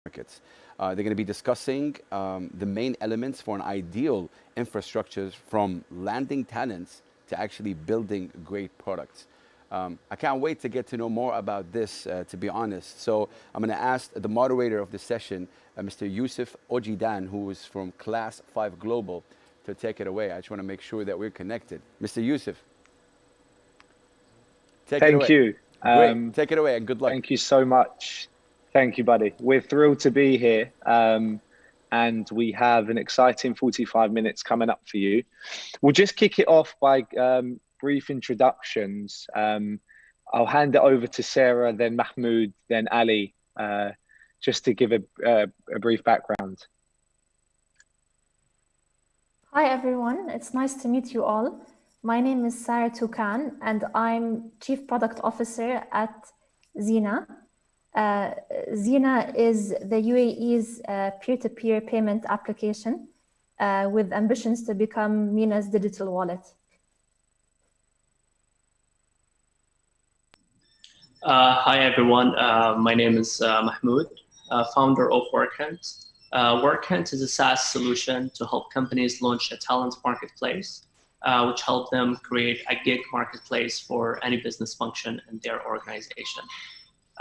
markets. They're going to be discussing the main elements for an ideal infrastructure from landing talents to actually building great products. I can't wait to get to know more about this, to be honest. So I'm going to ask the moderator of the session, Mr. Yusuf Ojidan, who is from Class 5 Global, to take it away. I just want to make sure that we're connected. Mr. Yusuf, take it Thank away. you. Great. Take it away and good luck. Thank you so much. Thank you, buddy. We're thrilled to be here. And we have an exciting 45 minutes coming up for you. We'll just kick it off by brief introductions. I'll hand it over to Sarah, then Mahmoud, then Ali, just to give a brief background. Hi, everyone. It's nice to meet you all. My name is Sarah Toukan, and I'm Chief Product Officer at Xena. Xena is the UAE's peer-to-peer payment application with ambitions to become MENA's digital wallet. Hi, everyone. My name is Mahmoud, founder of Workhunt. Workhunt is a SaaS solution to help companies launch a talent marketplace, which help them create a gig marketplace for any business function in their organization.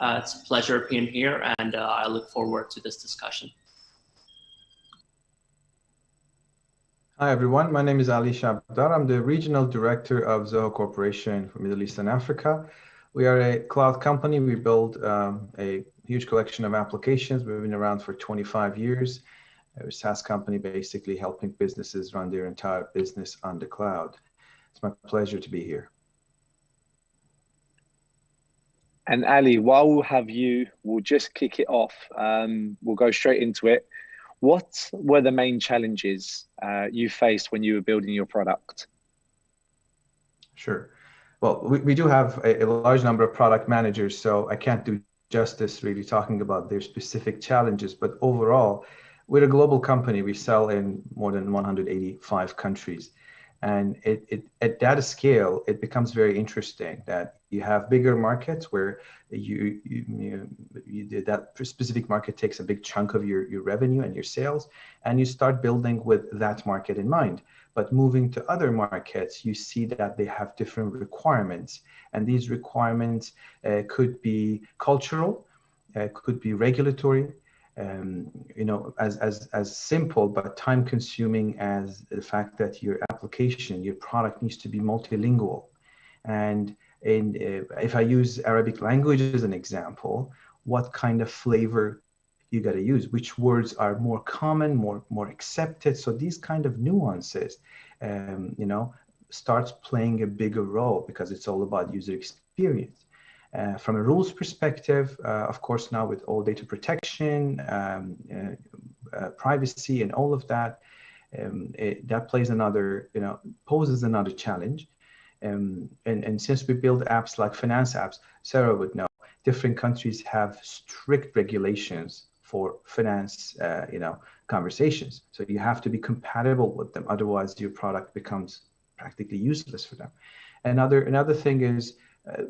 It's a pleasure being here, and I look forward to this discussion. Hi, everyone. My name is Ali Shabdar. I'm the Regional Director of Zoho Corporation for Middle East and Africa. We are a cloud company. We build a huge collection of applications. We've been around for 25 years. We're a SaaS company basically helping businesses run their entire business on the cloud. It's my pleasure to be here. And Ali, while we'll have you, we'll just kick it off. We'll go straight into it. What were the main challenges you faced when you were building your product? Sure. Well, we do have a large number of product managers, so I can't do justice really talking about their specific challenges. But overall, we're a global company. We sell in more than 185 countries. And at that scale, it becomes very interesting that you have bigger markets where that specific market takes a big chunk of your revenue and your sales, and you start building with that market in mind. But moving to other markets, you see that they have different requirements. And these requirements could be cultural, could be regulatory, as simple but time consuming as the fact that your application, your product needs to be multilingual. And if I use Arabic language as an example, what kind of flavor you got to use, which words are more common, more accepted. So these kind of nuances, starts playing a bigger role because it's all about user experience. From a rules perspective, of course, now with all data protection, privacy, and all of that, that plays another, poses another challenge. And since we build apps like finance apps, Sarah would know, different countries have strict regulations for finance, conversations. So you have to be compatible with them. Otherwise, your product becomes practically useless for them. Another thing is,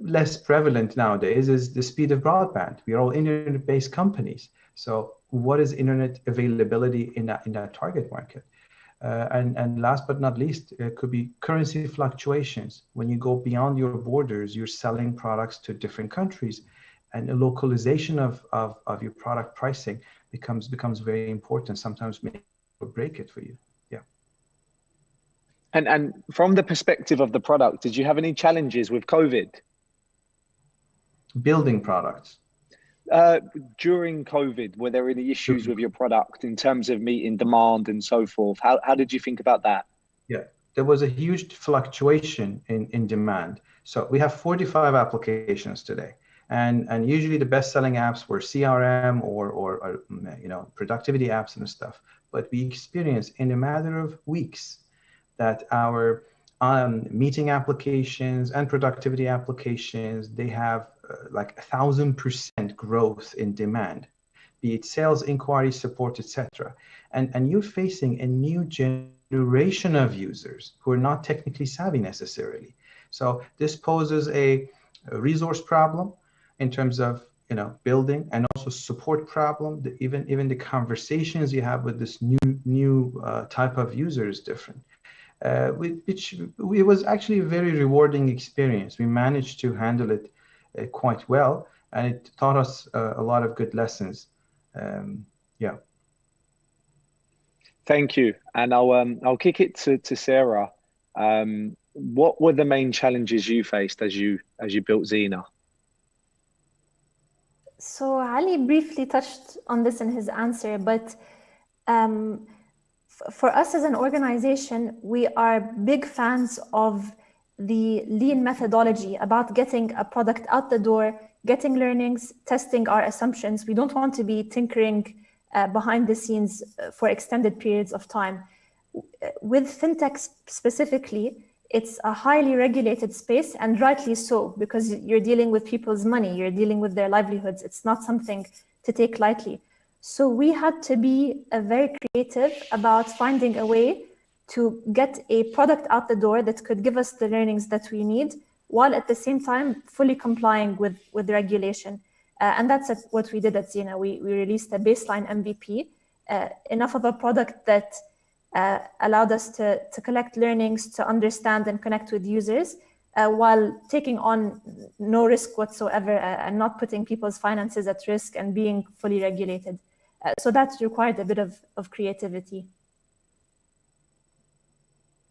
less prevalent nowadays is the speed of broadband. We are all internet-based companies. So what is internet availability in that target market? And last but not least, it could be currency fluctuations. When you go beyond your borders, you're selling products to different countries, and a localization of your product pricing becomes very important, sometimes make or break it for you. Yeah. And from the perspective of the product, did you have any challenges with COVID? Building products. During COVID, were there any issues with your product in terms of meeting demand and so forth? How did you think about that? Yeah, there was a huge fluctuation in demand. So we have 45 applications today. And usually the best-selling apps were CRM or productivity apps and stuff. But we experienced in a matter of weeks that our meeting applications and productivity applications, they have like 1,000% growth in demand, be it sales, inquiry, support, etc. And you're facing a new generation of users who are not technically savvy necessarily. So this poses a resource problem in terms of building and also support problem, even the conversations you have with this new type of user is different. Which it was actually a very rewarding experience. We managed to handle it quite well, and it taught us a lot of good lessons. Yeah. Thank you, and I'll kick it to Sarah. What were the main challenges you faced as you built Xena? So Ali briefly touched on this in his answer, but for us as an organization, we are big fans of the lean methodology about getting a product out the door, getting learnings, testing our assumptions. We don't want to be tinkering behind the scenes for extended periods of time. With fintech specifically, it's a highly regulated space, and rightly so, because you're dealing with people's money, you're dealing with their livelihoods. It's not something to take lightly. So we had to be very creative about finding a way to get a product out the door that could give us the learnings that we need, while at the same time fully complying with regulation. And that's what we did at Xena. We released a baseline MVP, enough of a product that allowed us to collect learnings, to understand and connect with users, while taking on no risk whatsoever and not putting people's finances at risk and being fully regulated. So that required a bit of creativity.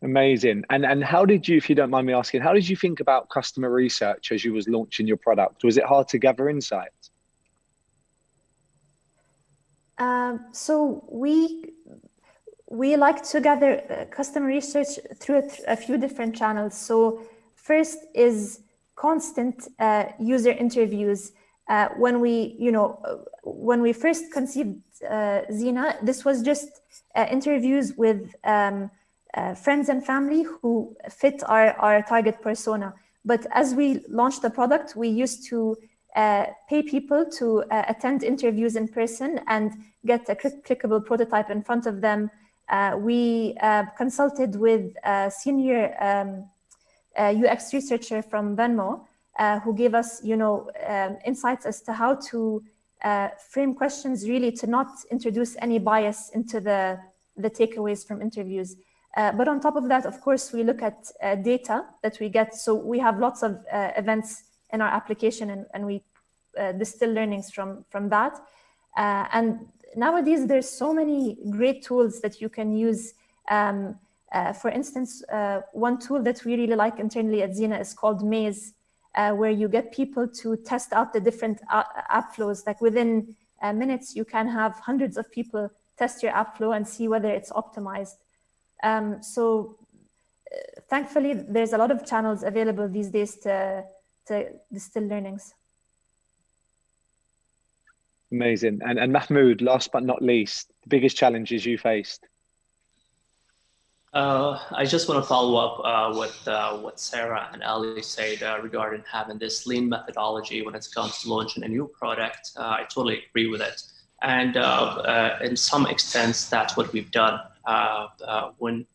Amazing. And how did you, if you don't mind me asking, how did you think about customer research as you was launching your product? Was it hard to gather insights? So we like to gather customer research through a few different channels. So first is constant user interviews. When we first conceived Xena, this was just interviews with friends and family who fit our target persona. But as we launched the product, we used to pay people to attend interviews in person and get a clickable prototype in front of them. We consulted with a senior UX researcher from Venmo, who gave us, insights as to how to frame questions really to not introduce any bias into the takeaways from interviews. But on top of that, of course, we look at data that we get. So we have lots of events in our application, and we distill learnings from that. And nowadays, there's so many great tools that you can use. For instance, one tool that we really like internally at Xena is called Maze, where you get people to test out the different app flows. Like within minutes, you can have hundreds of people test your app flow and see whether it's optimized. So thankfully, there's a lot of channels available these days to distill learnings. Amazing. And Mahmoud, last but not least, the biggest challenges you faced? I just want to follow up with what Sarah and Ali said regarding having this lean methodology when it comes to launching a new product. I totally agree with it. And in some extent, that's what we've done. When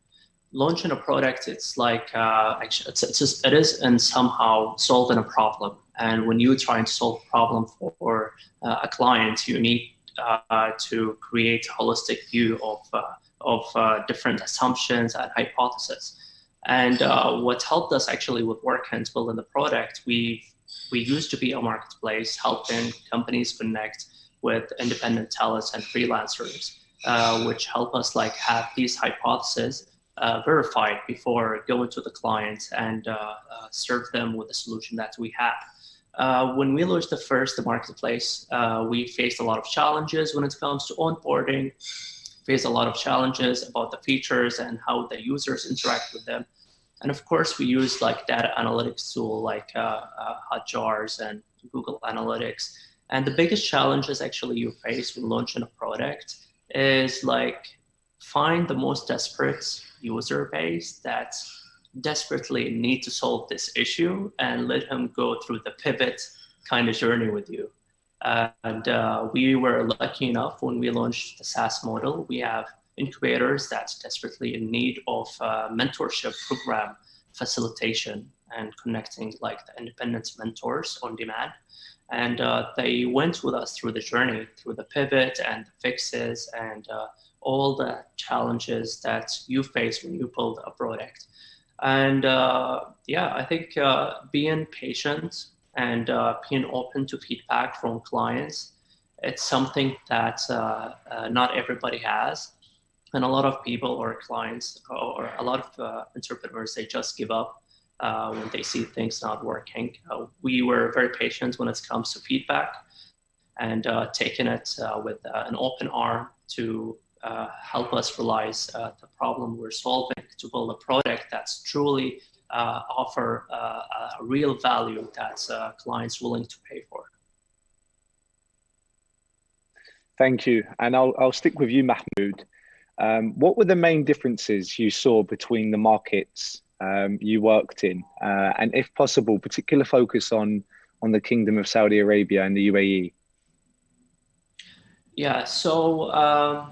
launching a product, it's like, it is in somehow solving a problem. And when you're trying to solve a problem for a client, you need to create a holistic view of different assumptions and hypotheses. And what helped us actually with Workhand building the product, we used to be a marketplace helping companies connect with independent talents and freelancers, which help us like have these hypotheses verified before going to the client and serve them with the solution that we have. When we launched the marketplace, we faced a lot of challenges when it comes to onboarding, faced a lot of challenges about the features and how the users interact with them. And of course, we use like data analytics tool like Hotjars and Google Analytics. And the biggest challenges actually you face when launching a product is like find the most desperate user base that desperately need to solve this issue and let him go through the pivot kind of journey with you. And we were lucky enough when we launched the SaaS model, we have incubators that's desperately in need of mentorship program facilitation and connecting like the independent mentors on demand. and they went with us through the journey, through the pivot and the fixes and all the challenges that you face when you build a product. And yeah, I think being patient and being open to feedback from clients, it's something that not everybody has. And a lot of people or clients or a lot of entrepreneurs, they just give up when they see things not working. We were very patient when it comes to feedback and taking it with an open arm to help us realize the problem we're solving to build a product that's truly offer a real value that clients willing to pay for. Thank you. And I'll stick with you, Mahmoud. What were the main differences you saw between the markets you worked in? And if possible, particular focus on the Kingdom of Saudi Arabia and the UAE? Yeah, so,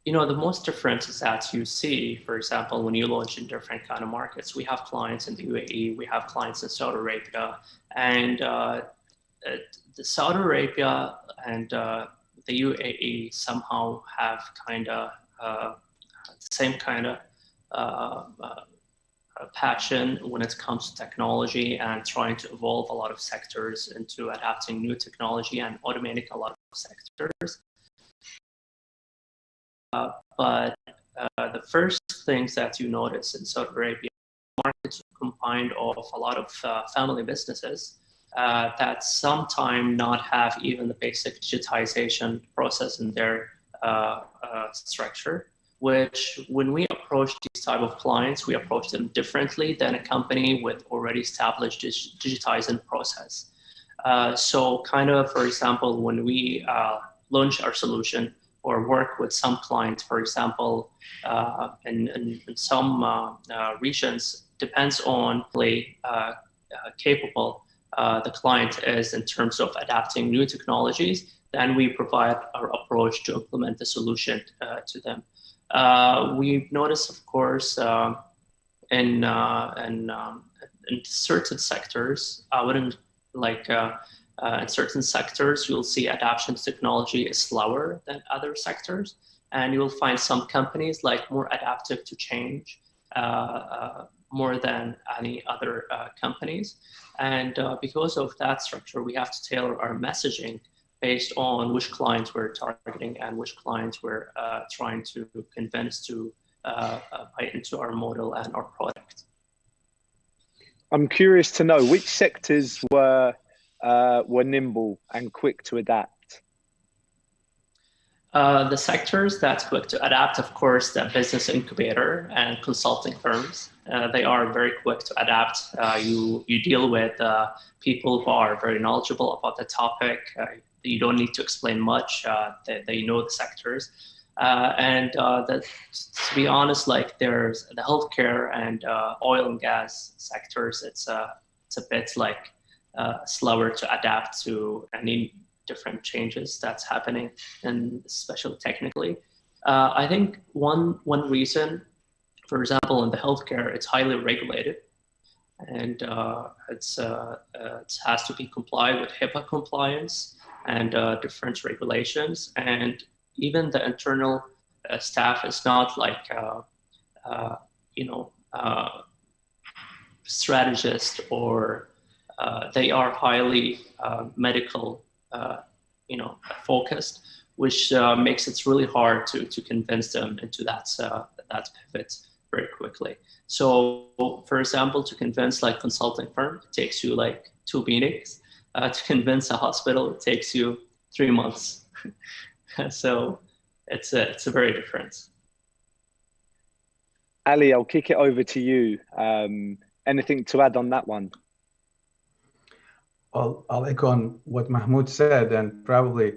you know, the most differences that you see, for example, when you launch in different kind of markets, we have clients in the UAE, we have clients in Saudi Arabia, and the Saudi Arabia and the UAE somehow have kind of same kind of passion when it comes to technology and trying to evolve a lot of sectors into adapting new technology and automating a lot of sectors. But the first things that you notice in Saudi Arabia, markets are combined of a lot of family businesses that sometimes not have even the basic digitization process in their structure, which when we approach these type of clients, we approach them differently than a company with already established digitizing process. So kind of, for example, when we launch our solution or work with some clients, for example, in some regions, depends on how capable the client is in terms of adapting new technologies, then we provide our approach to implement the solution to them. We've noticed, of course, in certain sectors, I wouldn't like, in certain sectors, you'll see adoption to technology is slower than other sectors. And you'll find some companies like more adaptive to change more than any other companies. And because of that structure, we have to tailor our messaging based on which clients we're targeting and which clients we're trying to convince to buy into our model and our product. I'm curious to know which sectors were nimble and quick to adapt. The sectors that's quick to adapt, of course, the business incubator and consulting firms. They are very quick to adapt. You deal with people who are very knowledgeable about the topic. You don't need to explain much. They know the sectors. To be honest, like there's the healthcare and oil and gas sectors, it's a bit like slower to adapt to any different changes that's happening, and especially technically. I think one reason, for example, in the healthcare, it's highly regulated, and it has to be complied with HIPAA compliance and different regulations, and even the internal staff is not like strategist, or they are highly medical focused, which makes it really hard to convince them into that pivot very quickly. So, for example, to convince like consulting firm, it takes you like 2 meetings. To convince a hospital, it takes you 3 months. So it's a very difference. Ali, I'll kick it over to you. Anything to add on that one? I'll echo on what Mahmoud said, and probably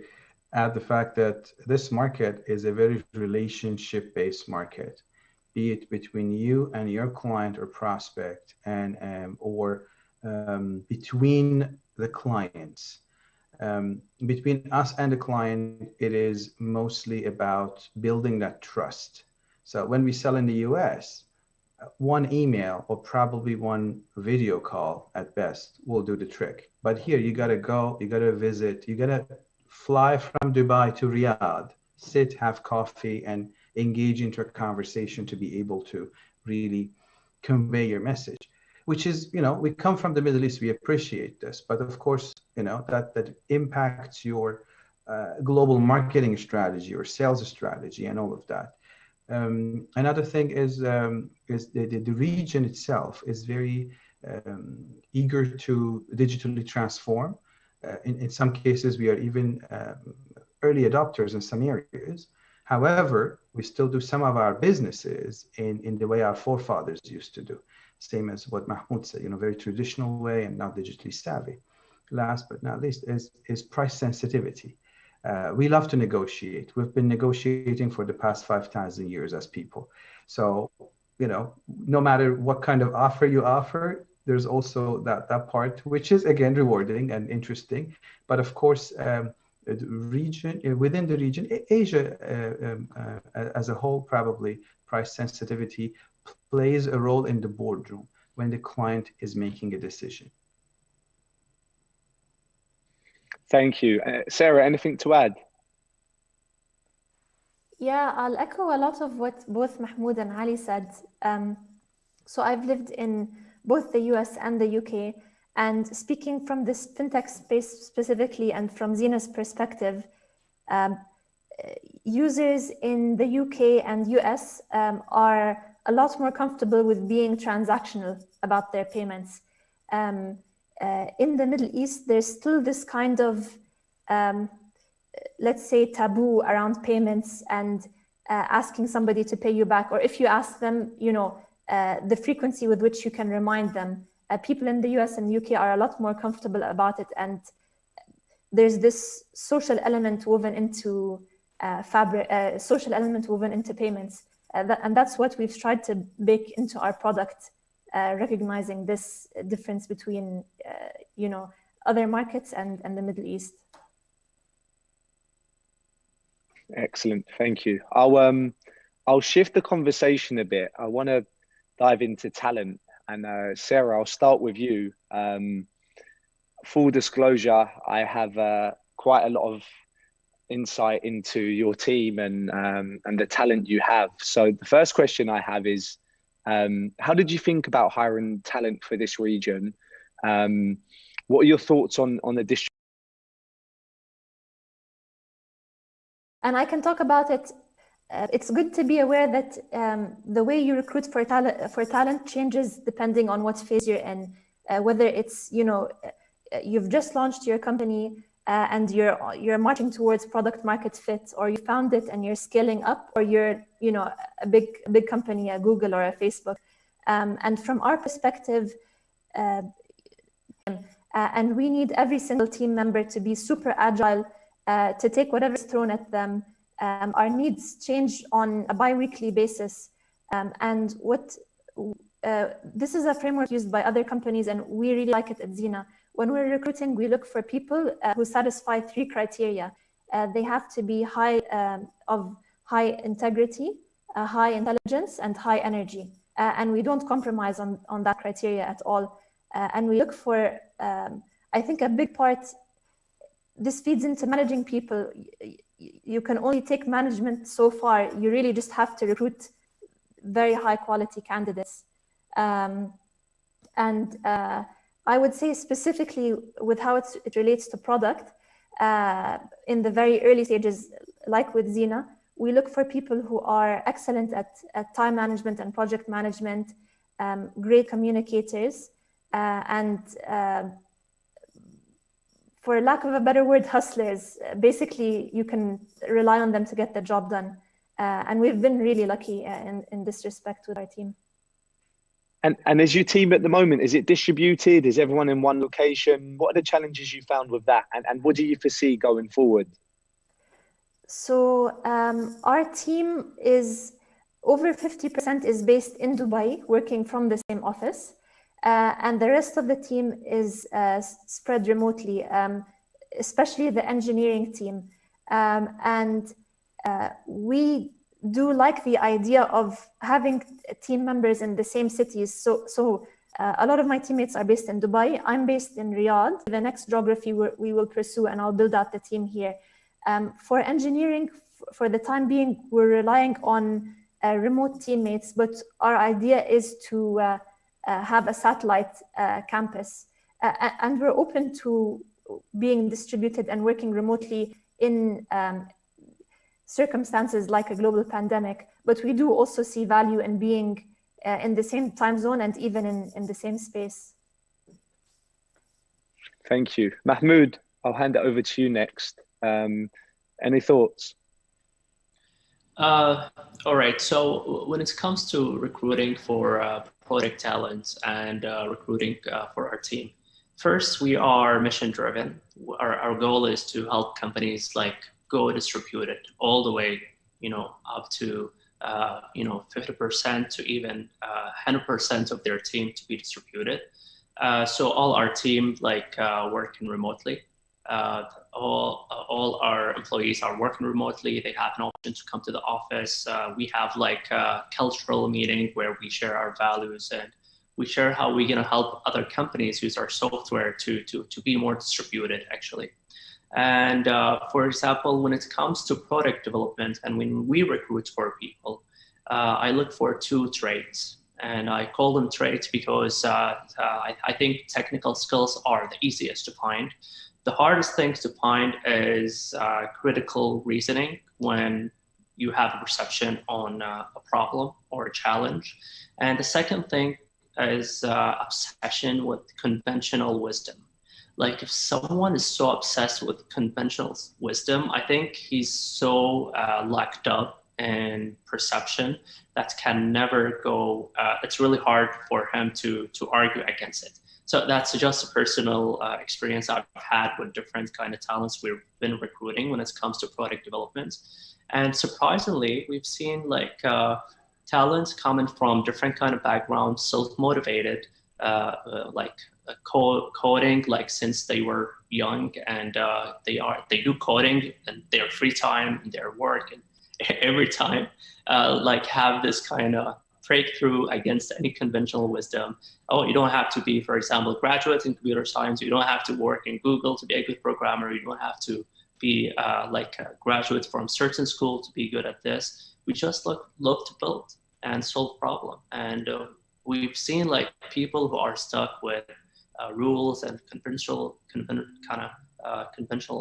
add the fact that this market is a very relationship-based market, be it between you and your client or prospect, and or between the clients. Between us and the client, it is mostly about building that trust. So when we sell in the US, one email or probably one video call at best will do the trick. But here you got to go, you got to visit, you got to fly from Dubai to Riyadh, sit, have coffee, and engage into a conversation to be able to really convey your message. Which is, we come from the Middle East, we appreciate this, but of course, that impacts your global marketing strategy or sales strategy and all of that. Another thing is the region itself is very eager to digitally transform. In some cases, we are even early adopters in some areas. However, we still do some of our businesses in the way our forefathers used to do. Same as what Mahmoud said, very traditional way and not digitally savvy. Last but not least is price sensitivity. We love to negotiate. We've been negotiating for the past 5,000 years as people. So, no matter what kind of offer you offer, there's also that part, which is again rewarding and interesting. But of course, within the region, Asia as a whole, probably price sensitivity plays a role in the boardroom when the client is making a decision. Thank you. Sarah, anything to add? Yeah, I'll echo a lot of what both Mahmoud and Ali said. So I've lived in both the US and the UK, and speaking from this fintech space specifically and from Xena's perspective, users in the UK and US are a lot more comfortable with being transactional about their payments. In the Middle East, there's still this kind of, let's say, taboo around payments and asking somebody to pay you back, or if you ask them, the frequency with which you can remind them. People in the US and UK are a lot more comfortable about it, and there's this social element woven into social element woven into payments, and that's what we've tried to bake into our product, recognizing this difference between other markets and the Middle East. Excellent, thank you. I'll shift the conversation a bit. I want to dive into talent, and Sarah, I'll start with you. Full disclosure, I have quite a lot of insight into your team and the talent you have. So the first question I have is, how did you think about hiring talent for this region? What are your thoughts on the district? And I can talk about it. It's good to be aware that the way you recruit for talent changes depending on what phase you're in. Whether it's you've just launched your company and you're marching towards product market fit, or you found it and you're scaling up, or you're a big company, a Google or a Facebook. And from our perspective, and we need every single team member to be super agile, to take whatever's thrown at them. Our needs change on a bi-weekly basis, and this is a framework used by other companies, and we really like it at Xena. When we're recruiting, we look for people who satisfy 3 criteria. They have to be of high integrity, high intelligence, and high energy, and we don't compromise on that criteria at all. And we look for, I think, a big part. This feeds into managing people. You can only take management so far. You really just have to recruit very high quality candidates. I would say specifically with how it relates to product, in the very early stages, like with Xena, we look for people who are excellent at time management and project management, great communicators, and for lack of a better word, hustlers. Basically, you can rely on them to get the job done. And we've been really lucky in this respect with our team. And is your team at the moment, is it distributed? Is everyone in one location? What are the challenges you found with that? And what do you foresee going forward? So our team is over 50% is based in Dubai, working from the same office. And the rest of the team is spread remotely, especially the engineering team. do like the idea of having team members in the same cities. So a lot of my teammates are based in Dubai. I'm based in Riyadh. The next geography we will pursue, and I'll build out the team here. For engineering, for the time being, we're relying on remote teammates, but our idea is to have a satellite campus. And we're open to being distributed and working remotely in circumstances like a global pandemic, but we do also see value in being in the same time zone and even in the same space. Thank you. Mahmoud, I'll hand it over to you next. Any thoughts? All right. So when it comes to recruiting for product talent and recruiting for our team, first, we are mission driven. Our goal is to help companies like go distributed all the way, up to 50% to even 100% of their team to be distributed. So all our team working remotely. All our employees are working remotely. They have an option to come to the office. We have a cultural meeting where we share our values and we share how we're going to help other companies use our software to be more distributed, actually. And for example, when it comes to product development and when we recruit for people, I look for 2 traits. And I call them traits because I think technical skills are the easiest to find. The hardest things to find is critical reasoning when you have a perception on a problem or a challenge. And the second thing is obsession with conventional wisdom. Like if someone is so obsessed with conventional wisdom, I think he's so locked up in perception that can never go, it's really hard for him to argue against it. So that's just a personal experience I've had with different kind of talents we've been recruiting when it comes to product development. And surprisingly, we've seen talents coming from different kind of backgrounds, self-motivated, coding since they were young, and they do coding in their free time, in their work, and every time have this kind of breakthrough against any conventional wisdom. Oh, you don't have to be, for example, a graduate in computer science. You don't have to work in Google to be a good programmer. You don't have to be a graduate from certain school to be good at this. We just look to build and solve problem. And we've seen people who are stuck with rules and conventional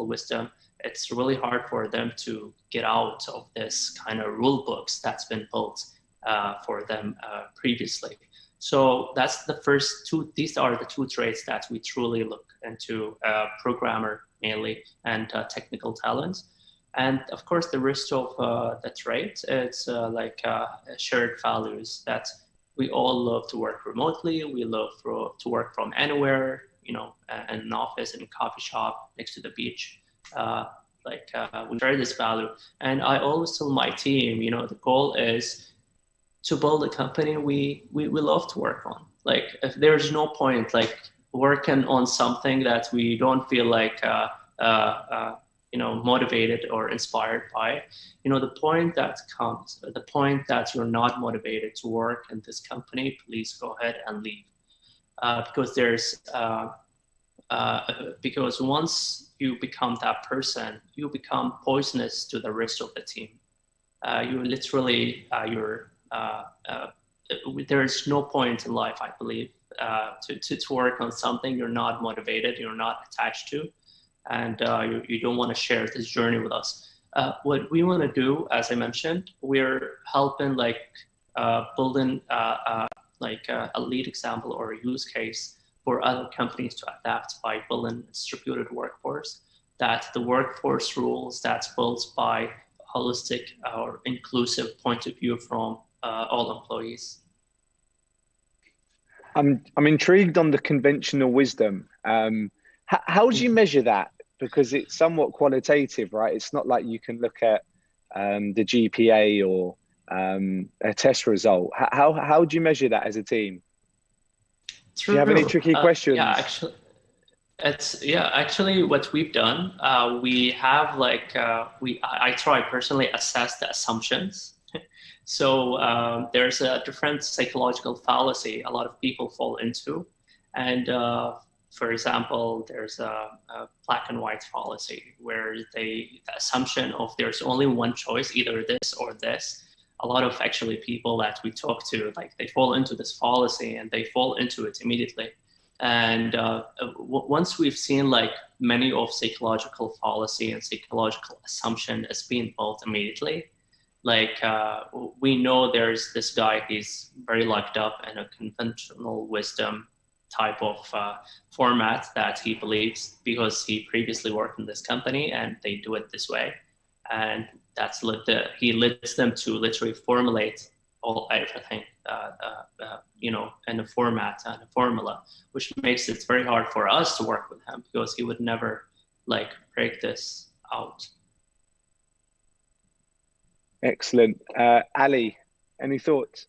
wisdom. It's really hard for them to get out of this kind of rule books that's been built for them previously. So that's the first 2. These are the 2 traits that we truly look into, programmer mainly and technical talents. And of course, the rest of the traits, it's shared values that we all love to work remotely. We love to work from anywhere, in an office, in a coffee shop, next to the beach. We share this value. And I always tell my team, the goal is to build a company we love to work on. If there's no point working on something that we don't feel motivated or inspired by, the point that you're not motivated to work in this company, please go ahead and leave. Because once you become that person, you become poisonous to the rest of the team. You literally, there is no point in life, I believe, to work on something you're not motivated, you're not attached to, and you don't want to share this journey with us. What we want to do, as I mentioned, we're helping building a lead example or a use case for other companies to adapt by building a distributed workforce, that the workforce rules that's built by a holistic or inclusive point of view from all employees. I'm intrigued on the conventional wisdom. How do you measure that? Because it's somewhat qualitative, right? It's not like you can look at the GPA or a test result. How do you measure that as a team? Do you have any tricky questions? Yeah, actually, what we've done, we have I try personally assess the assumptions So there's a different psychological fallacy a lot of people fall into. And for example, there's a black and white fallacy where the assumption of there's only one choice, either this or this. A lot of actually people that we talk to, like they fall into this fallacy and they fall into it immediately. And once we've seen like many of psychological fallacy and psychological assumption as being built immediately, like we know there's this guy, he's very locked up in a conventional wisdom type of format that he believes because he previously worked in this company and they do it this way. And that's he leads them to literally formulate everything, you know, in a format and a formula, which makes it very hard for us to work with him because he would never like break this out. Excellent. Ali, any thoughts?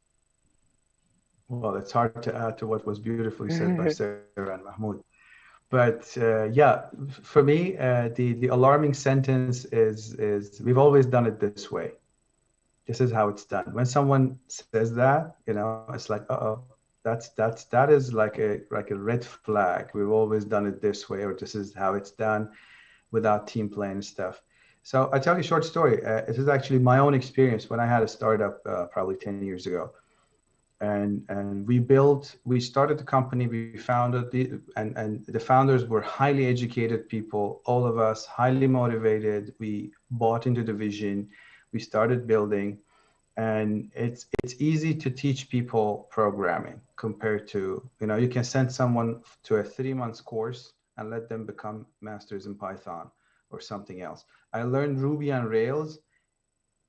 Well, it's hard to add to what was beautifully said by Sarah and Mahmoud. But yeah, for me, the alarming sentence is we've always done it this way. This is how it's done. When someone says that, you know, it's like, uh-oh, that is like a red flag. We've always done it this way, or this is how it's done, without team play and stuff. So I tell you a short story. This is actually my own experience when I had a startup probably 10 years ago. And we started the company, we founded and the founders were highly educated people, all of us highly motivated. We bought into the vision, we started building, and it's easy to teach people programming compared to, you know, you can send someone to a 3-month course and let them become masters in Python or something else. I learned Ruby on Rails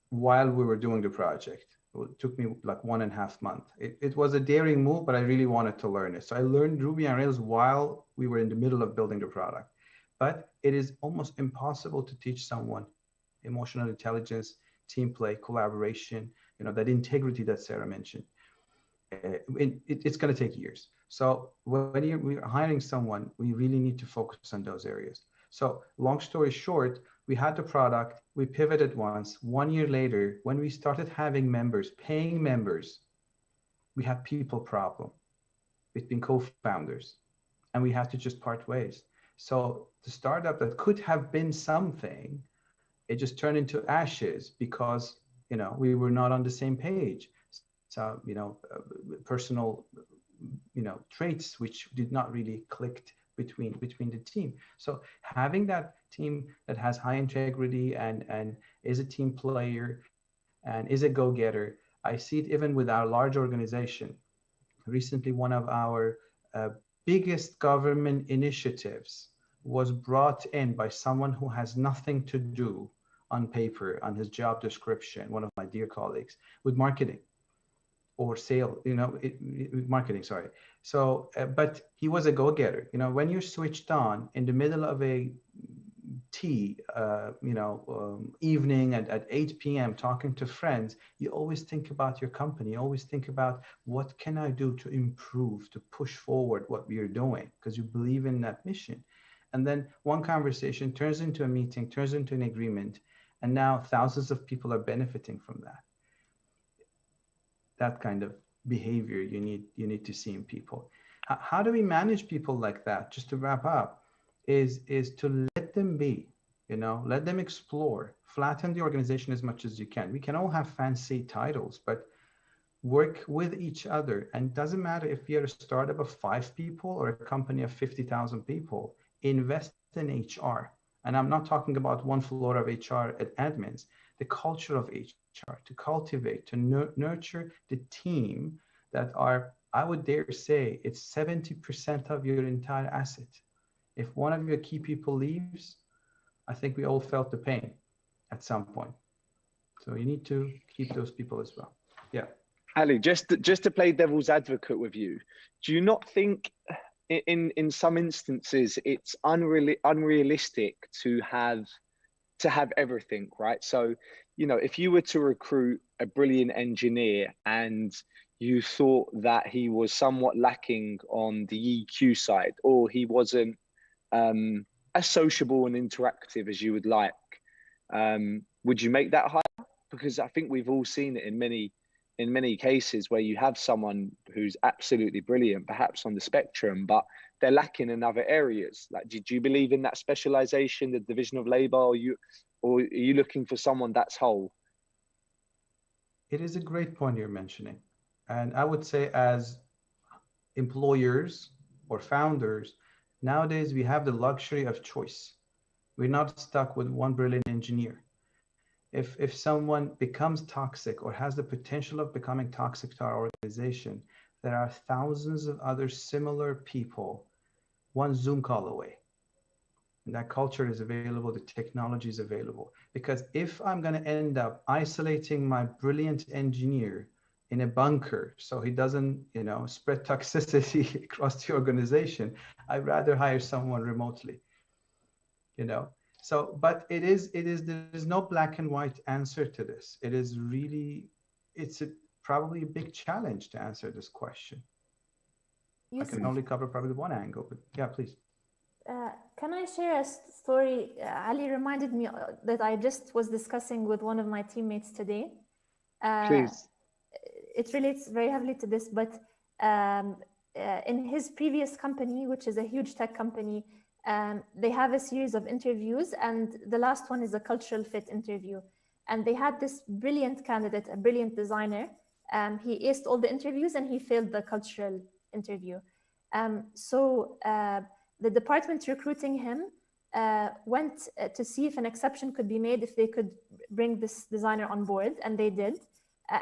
while we were doing the project. It took me like 1.5 months. It was a daring move, but I really wanted to learn it. So I learned Ruby on Rails while we were in the middle of building the product. But it is almost impossible to teach someone emotional intelligence, team play, collaboration, you know, that integrity that Sarah mentioned. It's going to take years. So when we're hiring someone, we really need to focus on those areas. So long story short, we had the product, we pivoted once. 1 year later, when we started having members, paying members, we had people problem between co-founders, and we had to just part ways. So the startup that could have been something, it just turned into ashes because, you know, we were not on the same page. So, you know, personal, you know, traits which did not really click between the team. So having that team that has high integrity and is a team player and is a go-getter, I see it even with our large organization. Recently, one of our biggest government initiatives was brought in by someone who has nothing to do on paper, on his job description, one of my dear colleagues, with marketing or sale, you know, marketing, sorry. So, but he was a go-getter. You know, when you're switched on in the middle of a tea, evening at 8 p.m. talking to friends, you always think about your company. You always think about what can I do to improve, to push forward what we are doing, because you believe in that mission. And then one conversation turns into a meeting, turns into an agreement, and now thousands of people are benefiting from that. That kind of behavior you need to see in people. How do we manage people like that? Just to wrap up, is to let them be, you know, let them explore, flatten the organization as much as you can. We can all have fancy titles, but work with each other. And it doesn't matter if you're a startup of 5 people or a company of 50,000 people, invest in HR. And I'm not talking about one floor of HR at admins, the culture of HR, to cultivate, to nurture the team that are, I would dare say, it's 70% of your entire asset. If one of your key people leaves, I think we all felt the pain at some point. So you need to keep those people as well. Yeah. Ali, just to play devil's advocate with you, do you not think in some instances it's unrealistic to have everything, right? So, you know, if you were to recruit a brilliant engineer and you thought that he was somewhat lacking on the EQ side, or he wasn't as sociable and interactive as you would like, would you make that hire? because I think we've all seen it in many cases where you have someone who's absolutely brilliant, perhaps on the spectrum, but they're lacking in other areas. Like, did you believe in that specialization, the division of labor, or are you looking for someone that's whole? It is a great point you're mentioning. And I would say, as employers or founders, nowadays we have the luxury of choice. We're not stuck with one brilliant engineer. If someone becomes toxic or has the potential of becoming toxic to our organization, there are thousands of other similar people one Zoom call away. And that culture is available, the technology is available. Because if I'm going to end up isolating my brilliant engineer in a bunker so he doesn't, spread toxicity across the organization, I'd rather hire someone remotely, So, but there is no black and white answer to this. It is really, probably a big challenge to answer this question. I can only cover probably one angle, but yeah, please. Can I share a story? Ali reminded me that I just was discussing with one of my teammates today. Please. It relates very heavily to this, but in his previous company, which is a huge tech company, they have a series of interviews, and the last one is a cultural fit interview. And they had this brilliant candidate, a brilliant designer. He aced all the interviews and he failed the cultural interview. So the department recruiting him went to see if an exception could be made if they could bring this designer on board, and they did.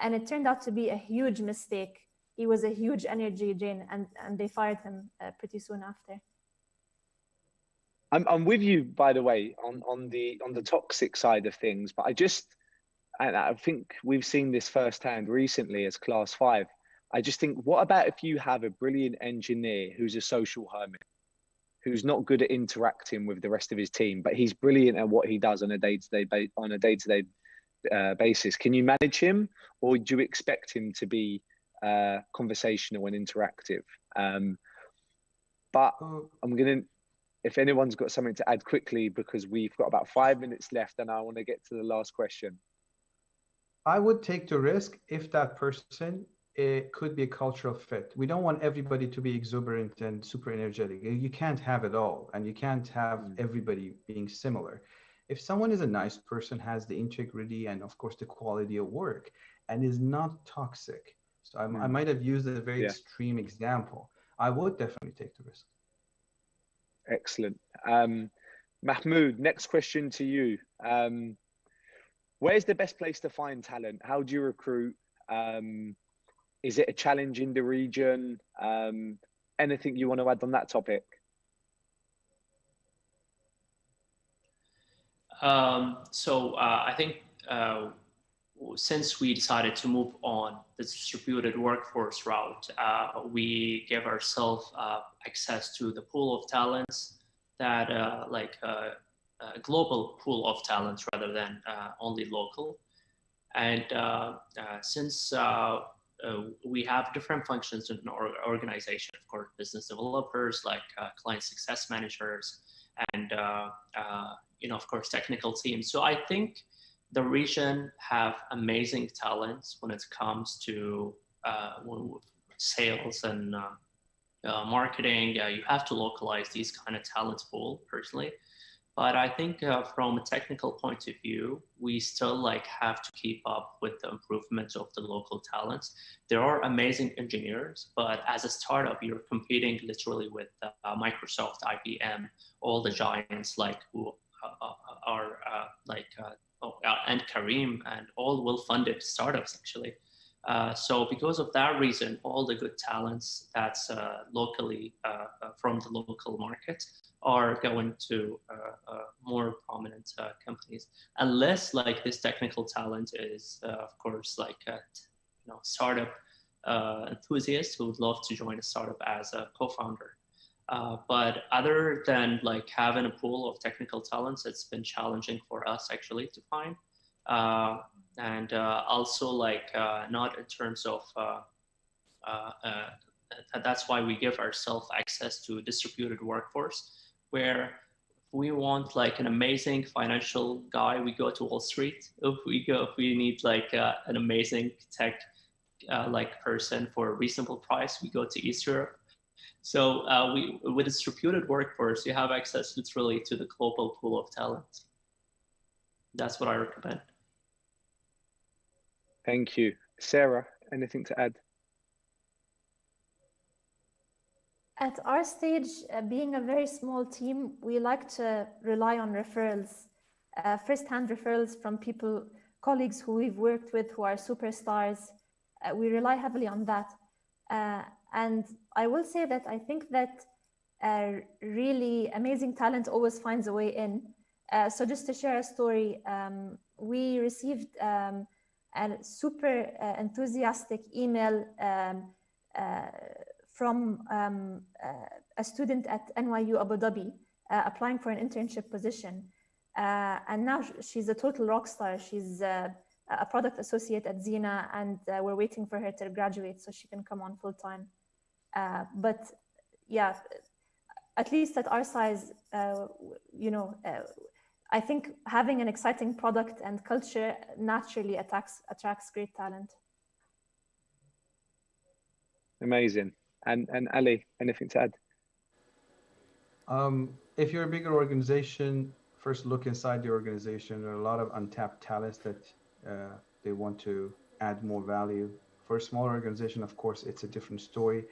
And it turned out to be a huge mistake. He was a huge energy drain, and they fired him pretty soon after. I'm with you, by the way, on the toxic side of things, but and I think we've seen this firsthand recently as Class 5. I just think, what about if you have a brilliant engineer who's a social hermit, who's not good at interacting with the rest of his team, but he's brilliant at what he does on a day-to-day basis? Can you manage him, or do you expect him to be conversational and interactive? But if anyone's got something to add quickly, because we've got about 5 minutes left and I want to get to the last question. I would take the risk if that person, it could be a cultural fit. We don't want everybody to be exuberant and super energetic. You can't have it all, and you can't have everybody being similar. If someone is a nice person, has the integrity and of course the quality of work, and is not toxic. So I might have used a very extreme example. I would definitely take the risk. Excellent. Mahmoud, next question to you. Where's the best place to find talent? How do you recruit? Is it a challenge in the region? Anything you want to add on that topic? I think since we decided to move on the distributed workforce route, we give ourselves access to the pool of talents that a global pool of talents rather than only local. And since we have different functions in our organization, of course, business developers, like client success managers, and of course, technical teams. So I think the region have amazing talents when it comes to sales and marketing. You have to localize these kind of talent pool personally. But I think from a technical point of view, we still have to keep up with the improvements of the local talents. There are amazing engineers, but as a startup, you're competing literally with Microsoft, IBM, all the giants who are and Kareem, and all well-funded startups actually. So because of that reason, all the good talents that's locally from the local market are going to more prominent companies, unless this technical talent is, of course, startup enthusiast who would love to join a startup as a co-founder. But other than having a pool of technical talents, it's been challenging for us actually to find. And also not in terms of that's why we give ourselves access to distributed workforce, where we want like an amazing financial guy, we go to Wall Street. If we need like an amazing tech like person for a reasonable price, we go to East Europe. So we, with a distributed workforce, you have access literally to the global pool of talent. That's what I recommend. Thank you. Sarah, anything to add? At our stage, being a very small team, we like to rely on referrals, first-hand referrals from people, colleagues who we've worked with who are superstars. We rely heavily on that. And I will say that I think that really amazing talent always finds a way in. So just to share a story, we received a super enthusiastic email from a student at NYU Abu Dhabi applying for an internship position. And now she's a total rock star. She's a product associate at Xena, and we're waiting for her to graduate so she can come on full time. But yeah, at least at our size, I think having an exciting product and culture naturally attracts great talent. Amazing. And Ali, anything to add? If you're a bigger organization, first look inside the organization. There are a lot of untapped talents that they want to add more value. For a smaller organization, of course, it's a different story.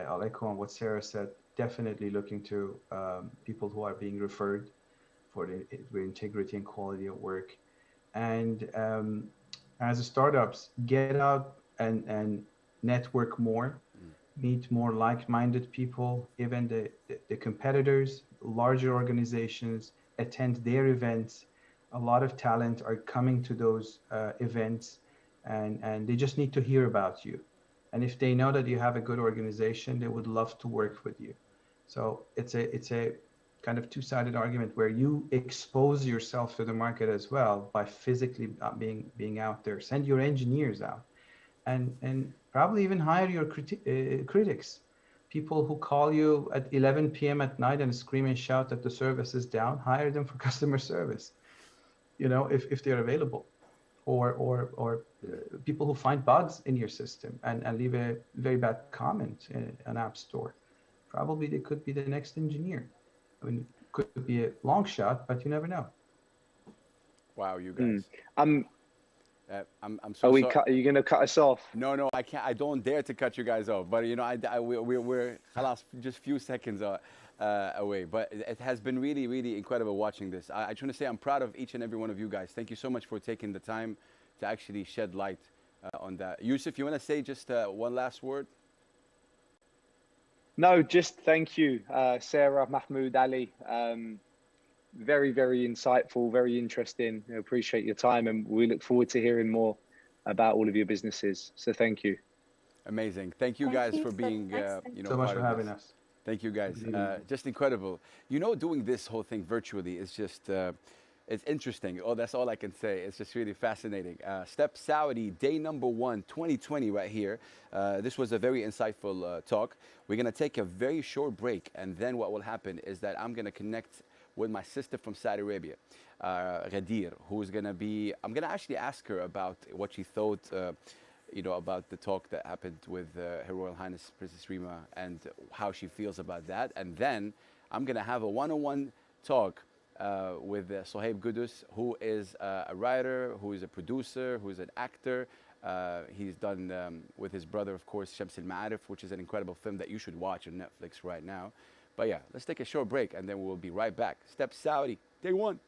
I'll echo on what Sarah said. Definitely looking to people who are being referred for the integrity and quality of work. And as startups, get out and network more, meet more like-minded people, even the competitors, larger organizations, attend their events. A lot of talent are coming to those events, and they just need to hear about you. And if they know that you have a good organization, they would love to work with you. So it's a kind of two-sided argument where you expose yourself to the market as well by physically being out there. Send your engineers out, and probably even hire your critics, people who call you at 11 p.m. at night and scream and shout that the service is down. Hire them for customer service, if they're available, or people who find bugs in your system and leave a very bad comment in an app store. Probably they could be the next engineer. I mean, could be a long shot, but you never know. Wow, you guys. I'm so sorry. Are you going to cut us off? No, I can't. I don't dare to cut you guys off. But we're just few seconds away. But it has been really, really incredible watching this. I just want to say I'm proud of each and every one of you guys. Thank you so much for taking the time to actually shed light on that. Yusuf, you want to say just one last word? No, just thank you, Sarah, Mahmoud, Ali. Very, very insightful, very interesting. I appreciate your time, and we look forward to hearing more about all of your businesses. So thank you. Amazing. Thank you guys for being, so much for having us. Thank you guys. Just incredible. Doing this whole thing virtually is just, it's interesting. Oh, that's all I can say. It's just really fascinating. Step Saudi, day number 1, 2020 right here. This was a very insightful talk. We're going to take a very short break, and then what will happen is that I'm going to connect with my sister from Saudi Arabia, Ghadir, who's going to be, I'm going to actually ask her about what she thought, about the talk that happened with Her Royal Highness Princess Rima and how she feels about that. And then I'm going to have a one-on-one talk with Sohaib Gudus, who is a writer, who is a producer, who is an actor. He's done with his brother, of course, Shams al-Ma'arif, which is an incredible film that you should watch on Netflix right now. But yeah, let's take a short break and then we'll be right back. Step Saudi, day 1.